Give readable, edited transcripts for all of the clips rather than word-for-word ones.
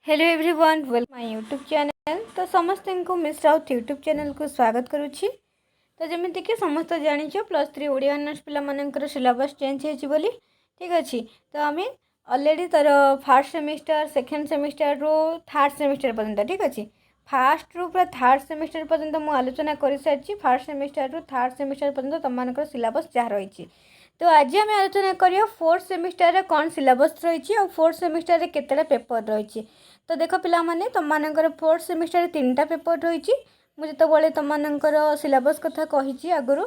Hello everyone welcome my YouTube channel. तो समस्त को मिस राउत यूट्यूब चैनल को स्वागत करुच्ची। तो जमीती कि समस्त जानिछ +3 ओडिया ऑनर्स पिला मानकर सिलेबस चेंज होइछि बोली। ठीक अच्छे तो आम ऑलरेडी तर फर्स्ट सेमिस्टर सेकेंड सेमिस्टर रो थर्ड सेमिस्टर पर्यंत ठीक अच्छे फास्ट रू पूरा थर्ड सेमिस्टर पर्यंत मुझे आलोचना कर सारी। फर्स्ट सेमिस्टर रू थर्ड सेमिस्टर पर्यंत तुम मान सिलेबस जहाँ रही। तो आज आम आलोचना करिया फोर्थ सेमिस्टर कौन सिलेबस रही और फोर्थ सेमिस्टर केतटा पेपर रही। तो देख पिला माने तुम मानकर फोर्थ सेमिस्टर 3टा पेपर रही। मुझे तो तुम मानकर सिलेबस कथा कही आगुरी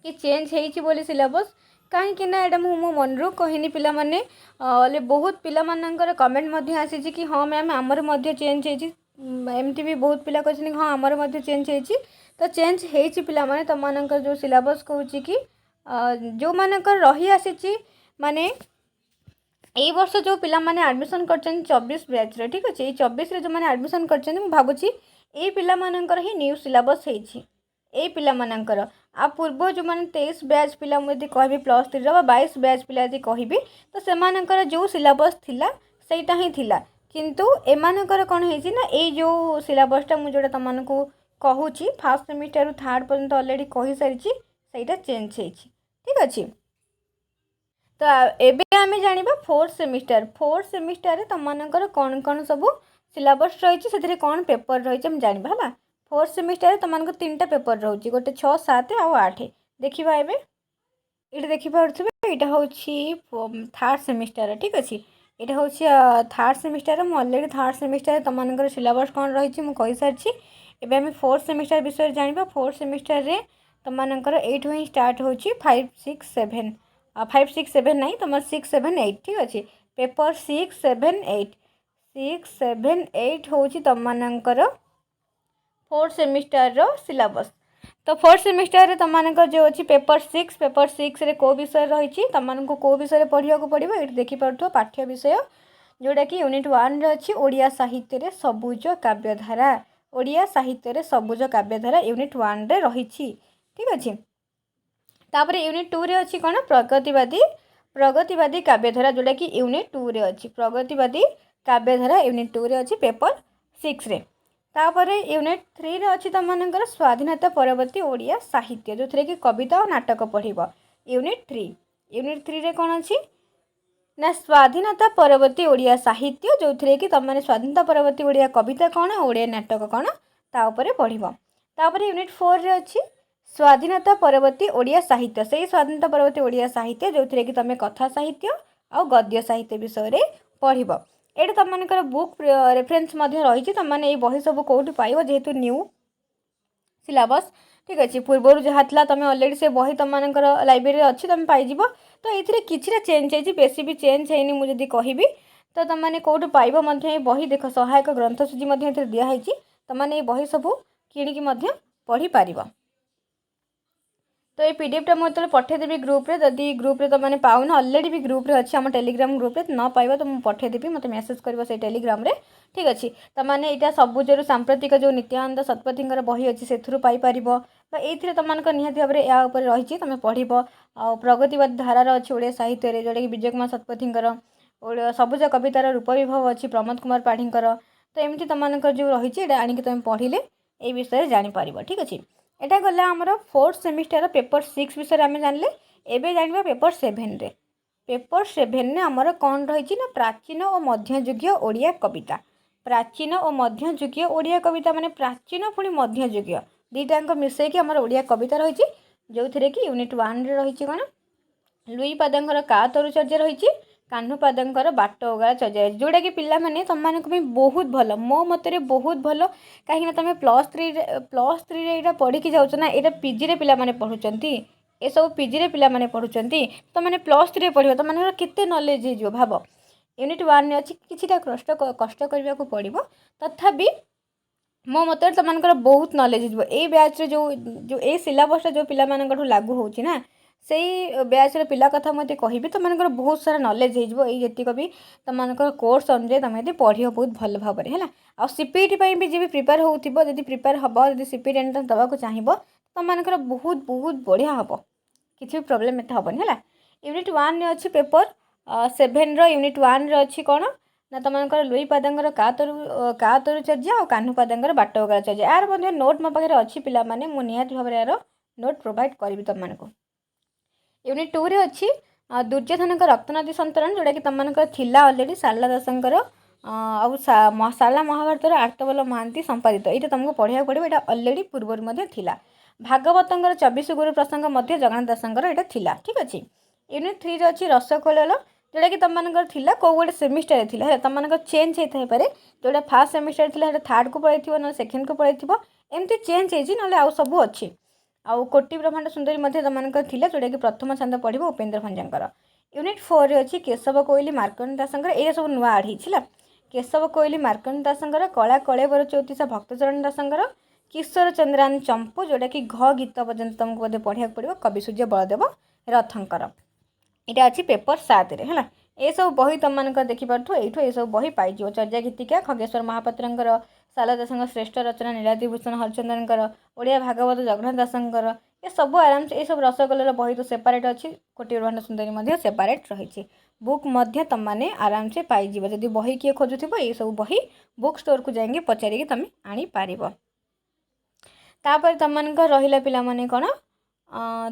कि चेंज होती बोली सिलेबस कहीं एटा मो मन कहनी पिला माने बहुत पिला मानकर कमेंट आसी कि हाँ मैम आमर चेंज होती एमती भी बहुत पिला कहते हाँ आमर चेंज होती। तो चेंज होती पिला माने तुम मानकर जो सिलेबस कहूँ कि जो मानकर रही आसी माने यही वर्ष जो पिला माने एडमिशन कर 24 बैच रे ठीक अच्छे 24 रे जो मैंने एडमिशन कर भावुची ये पिला मानकर ही न्यू सिलेबस होती पिला मानकर आ पूर्व जो मैंने 23 बैच पिला मुझे कहबी +3 22 बैच पिला यदि कहबी तो सेमानकर जो सिलेबस थिला सेटा ही थिला किंतु एमानकर कौन है ना ये जो सिलेबसटा मुझे जोड़ा तुमको कहूँ फर्स्ट सेमिस्टर थर्ड पर्यंत ऑलरेडी कही सारी सहीटा चेंज होती ठीक अच्छे। तो एबे आमे जानिबा फोर्थ सेमिस्टर तुम मानकर कौन कौन सब सिलेबस रही से कौन पेपर रही हम जानिबा हला। फोर्थ सेमिस्टर तुम मानक 3टा पेपर रोचे गोटे 6 7 और 8 देखा एबे ये देखिपे यहाँ हूँ थर्ड सेमिस्टर ठीक अच्छे यहाँ हूँ थर्ड सेमिस्टर मुझे ऑलरेडी थर्ड सेमिस्टर तुम मानकर सिलेबस कौन रही मुझे सारी। एबे आमे फोर्थ सेमिस्टर विषय जानिबा फोर्थ सेमिस्टर रे तुम मानकर एठू ही स्टार्ट हो 5 6 7 5 6 7 नहीं तुम 6 7 8 ठीक अच्छे पेपर 6 7 8 हूँ तुम मानकर फोर्थ सेमिस्टर रो सिलेबस। तो फोर्थ सेमिस्टर रे तुम मानकर जो अच्छी पेपर 6 रे को विषय रही तुम मानक को विषय पढ़ा पड़ो ये देखिपो पाठ्य विषय जोड़ा कि यूनिट 1 रे अच्छी ओडिया साहित्य रे सबुज काव्यधारा ओडिया साहित्य रे सबुज काव्यधारा यूनिट 1 रे रही ठीक अच्छे। तापर यूनिट 2 रे अच्छी कौन प्रगतिवादी काव्यधारा जोड़ा कि यूनिट 2 रे अच्छी प्रगतिवादी काव्यधारा यूनिट 2 रे अच्छी पेपर 6 रे। तापर यूनिट 3 रे अच्छी तुम मानकर स्वाधीनता परवर्ती ओडिया साहित्य जो थे कि कविता और नाटक पढ़ब यूनिट 3 रे कौन अच्छी ना स्वाधीनता परवर्ती ओडिया साहित्य जो थे कि तुम स्वाधीनता परवर्ती ओडिया कविता कौन ओडिया नाटक कौन तापर पढ़ब। तापर यूनिट 4 रे अच्छी स्वाधीनता परवर्ती ओडिया साहित्य से स्वाधीनता परवर्ती ओडिया साहित्य जो थे कि तुम कथा साहित्य और गद्य साहित्य विषय रे पढ़ब। ये तुम मानकर बुक रेफरेन्स रही तुम मैंने ये बही सब कौट पाइब जेहेतु न्यू सिलेबस ठीक अच्छे पूर्वर जहाँ था तुम ऑलरेडी से बही तुम मानकर लाइब्रेरी अच्छी तुम पाइब। तो ये किसी चेंज है बेसी भी चेंज है मुझे कहबी तो तुम मैंने कौट पाइब बही देख सहायक ग्रंथसूची दिखाई तुम मैंने ये बही सब किणिकी पढ़ी पार। तो ये पीडीएफ टा मुझे पठेदेवी ग्रुप रे जदि ग्रुप रे तो मैंने पाऊन ऑलरेडी भी ग्रुप रे अच्छी आम टेलीग्राम ग्रुप रे न पाइबा तो मुझे पठेदेवी मत मेसेज कर से टेलीग्राम रे ठीक अच्छे। तो मैंने यहाँ सबुजर सांप्रतिक जो नित्यानंद शतपथी बही अच्छी से पाइपर तो ये तुम मानक निहाती भाव में या रही तुम पढ़ आ प्रगतिवाद धारार अच्छी ओडिया साहित्य जोटा कि विजय कुमार शतपथी सबुज कवितार रूप विभव अच्छी प्रमोद कुमार पाढ़ीकर तो एमती तुम मानक जो रही आणिक तुम पढ़ले ये विषय जापर ठीक अच्छे। एटा गला आमर फोर्थ सेमिस्टर पेपर 6 विषय आम जानले। एबे जानिबा पेपर 7 रे पेपर 7 ने आमर कौन रही ना प्राचीन और मध्ययुगीय ओडिया कविता प्राचीन और मध्ययुगीय ओडिया कविता माने प्राचीन पुणी मध्ययुगीय दुईटाक मिसेक आमर ओडिया कविता रही जो थे कि यूनिट 1 रे रही कौन लुई पादंकर का तरुचर्या रही कान्हुपादंकर बाट ओगाला चर्या जोटा कि पिला माने तुम मानक बहुत भल मो मतरे बहुत भल कहीं तुम +3 रे पढ़ी जाऊँ ना यहाँ पीजी रे पिला माने पढ़ुचंती ए सब पीजी रे पिला माने पढ़ुचंती तो मैंने +3 रे पढ़िबा तो माने केते नॉलेज हो भाव यूनिट 1 रे अच्छी किछिटा कष्ट करने को पड़ो तथापि मो मत तुम मानकर बहुत नॉलेज हो बैच रे जो ए सिलेबसटा जो पिला मानकठू लागू होची ना से बैच रे पिला कथा मुझे कहबी तो मानकर बहुत सारा नॉलेज हो जीक भी तुम मानकर कोर्स अनुसार तुम यदि पढ़ बहुत भल भाव में है आ सीपीटी भी जी प्रिपेयर होती प्रिपेयर हम जब सीपीटी एंट्रेंस दवाक चाहिए तुम मानकर बहुत बहुत बढ़िया हम किसी भी प्रोब्लेम एत हेनी है। यूनिट 1 रे अच्छी पेपर 7 यूनिट 1 रे अच्छी कौन ना तुमको लुई पादांगर का तरु चर्या और कान्हू पादांगर बाटवगला चर्या यार मध्य नोट मो पाखे अच्छी पिला माने मु निहाती भाव यार नोट प्रोवाइड करी तुमको। यूनिट 2 रे अच्छी दुर्योधन रक्तनदी संतरण जोटा कि तुमको थिला अलरेडी शारला दासंकर आउ शारला महाभारत आर्तबल महांती संपादित ये तुमको पढ़ा पड़ो यहाँ अलरेडी पूर्वर थिला। भागवतर 24 गुरु प्रसंग मध्य जगन्नाथ दासंकर यहाँ थिला। ठीक अच्छे। यूनिट 3 रे अच्छी रसकौल जोटा कि तुमको थिला को गोटे सेमिस्टर थिला तुमको चेंज होता है पारे जोटा फास्ट सेमिस्टर थिला थर्ड को पड़े ना सेकेंड को पड़े एमती चेंज होती ना आउ सब अच्छी। आउ कोटि ब्रह्मांड सुंदरी मध्य तुमको थिला जोटा कि प्रथम छंद पढ़ो उपेन्द्र भंजार। यूनिट 4 रे अच्छी केशव कोइली मार्कंड दासंकर ये सब नुआ आड होता केशव कोइली मार्कंड दासंकर कला कलेवर चौतीसा भक्तचरण दासंकर किशोर चंद्रान चंपू जोटा कि घ गीत पर्यंत तुमको बोधे पढ़ा पड़ो कवि सूर्य बलदेव रथंकर यहाँ अच्छी पेपर 7 रे है ये सब बही तुमको देखिपे ये सब बही पाई चर्या गीतिका खगेश्वर महापात्र शारला दासंकर श्रेष्ठ रचना नीलाद्रिभूषण हरिचंद्रन ओडिया भागवत जगन्नाथ दासंकर ये सब आराम से ये सब रसगोल्लार बही तो सेपरेट अच्छी कोटि ब्रह्मांड सुंदरी सेपरेट रही बुक तुम मैंने आराम से पाइज जदि बही किए खोजुव ये सब बही बुक स्टोर को जाएंगे पचारिकी तुम आनीपर। तापर तुमको रहा पिलाने कौन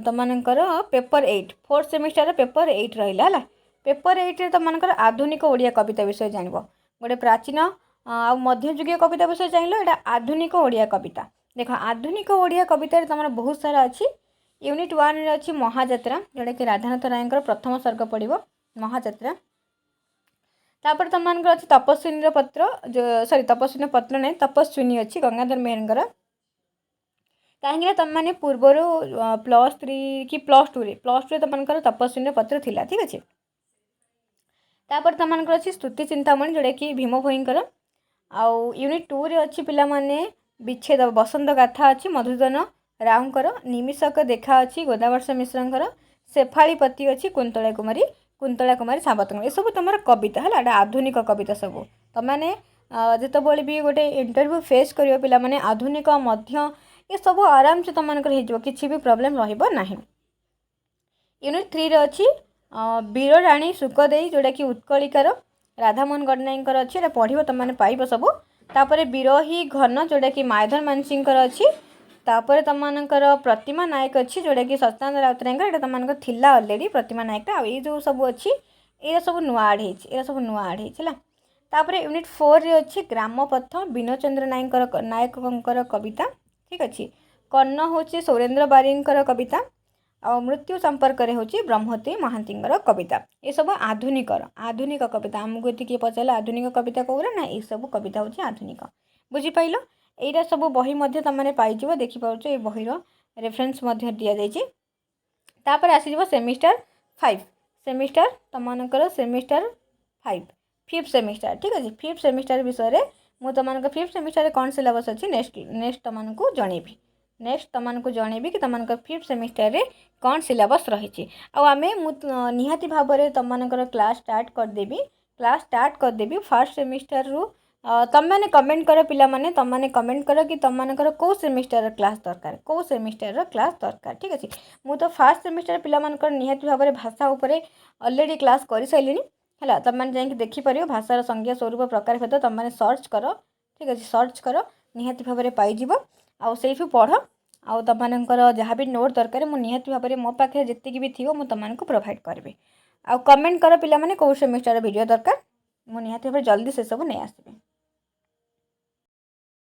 तुमकर पेपर 8 फोर्थ सेमिस्टर पेपर 8 रहा है पेपर 8 रे तुमकर आधुनिक ओडिया कविता विषय जान गोटे प्राचीन आ मध्ययुगीय कविता विषय जान यहाँ आधुनिक ओडिया कविता देख आधुनिक ओडिया कवितार तुम बहुत सारा अच्छी। यूनिट 1 रे अच्छी महाजात्रा जोटा कि राधानाथ राय प्रथम सर्ग पड़ो महाजात्रा। तापर तुमको अच्छी तपस्विनी पत्र जो सॉरी तपस्विनी पत्र नहीं तपस्विनी अच्छी गंगाधर मेहर कहीं तुमने पूर्वर +3 कि +2 तुमको तपस्विनी पत्र थिला। ठीक अच्छे। तापर तुमको अच्छी स्तुति चिंतामणि जोटा कि भीम भोईंकर आउ यूनिट 2 रे अच्छी पिला माने विच्छेद बसंत गाथा अच्छी मधुसूदन राउंकर निमिषक देखा अच्छी गोदावर्ष मिश्रंकर शेफालीपति अच्छी कुंतला कुमारी सावत ये सब तुम कविता है आधुनिक कविता सब तुमने जितेबाला भी गोटे इंटरव्यू फेस कर पे आधुनिक मध्य ये सब आराम से तुमको किसी भी प्रॉब्लम रहा। यूनिट 3 रे अच्छी वीर राणी सुखदेई जोटा कि उत्कलिकार राधामोहन गडनाईकर अच्छी पढ़ो तुमने पाइब सब। तापर विरही घन जोटा कि मायधर मानसिंकर अच्छी। तापर तुमकर प्रतिमा नायक अच्छी जोटा कि सत्यानंद राउतराय यहाँ तुमको थिला अलरेडी प्रतिमा नायक ये जो सब अच्छी ये सब नुआ आड है। तापर यूनिट 4 रे अच्छी ग्रामपथ विनोचंद्र नायकर कविता। ठीक अच्छे। कर्ण हूँ सौरेन्द्र बारिंकर कविता आ मृत्यु संपर्क हूँ ब्रह्मवती महांतीर कविता ये सब आधुनिक कविता आमको ये पचारे आधुनिक कविता कौरा ना ये सब कविता हूँ आधुनिक बुझीपाल यहाँ सब बही तुमने पाइज देखिपुच ये बहीर रेफरेन्स दि जाइए। तापर आसीज सेमिस्टर 5 सेमिस्टर तुमको सेमिस्टर 5 5th सेमिस्टर। ठीक अच्छे। 5th सेमिस्टर विषय मुझे तुमको 5th सेमिस्टर कौन सिलेबस अच्छी नेक्स्ट तुमको जनइबी कि तुमको 5th सेमिस्टर रे कौन सिलेबस रही आमे निहाती भाव में तुमको क्लास स्टार्ट करदेवी फर्स्ट सेमिस्टर रु तुमने कमेंट कर पिलाने तुमने कमेंट कर कि तुमको कौ सेमिस्टर क्लास दरकार। ठीक अच्छे। मु तो फर्स्ट सेमिस्टर पिलामानकर निहाती भाव में भाषा उपरे ऑलरेडी क्लास कर सारे है तुमने जाकि देखिपर भाषार संज्ञा स्वरूप प्रकार भेद तुमने सर्च कर। ठीक अच्छे। सर्च कर निहाती भाव में पाइज आउ सेठू पढ़ आउ तुमको जहाँ भी नोट दरकार मुझे निहाती भाव में मो पाखे जितकी भी थी मुझे तुमको प्रोवाइड करी आउ कमेंट कर पिलाने कौ सेमिस्टर वीडियो दरकार मुझे निहाती भाव जल्दी से सब नहीं आसबे।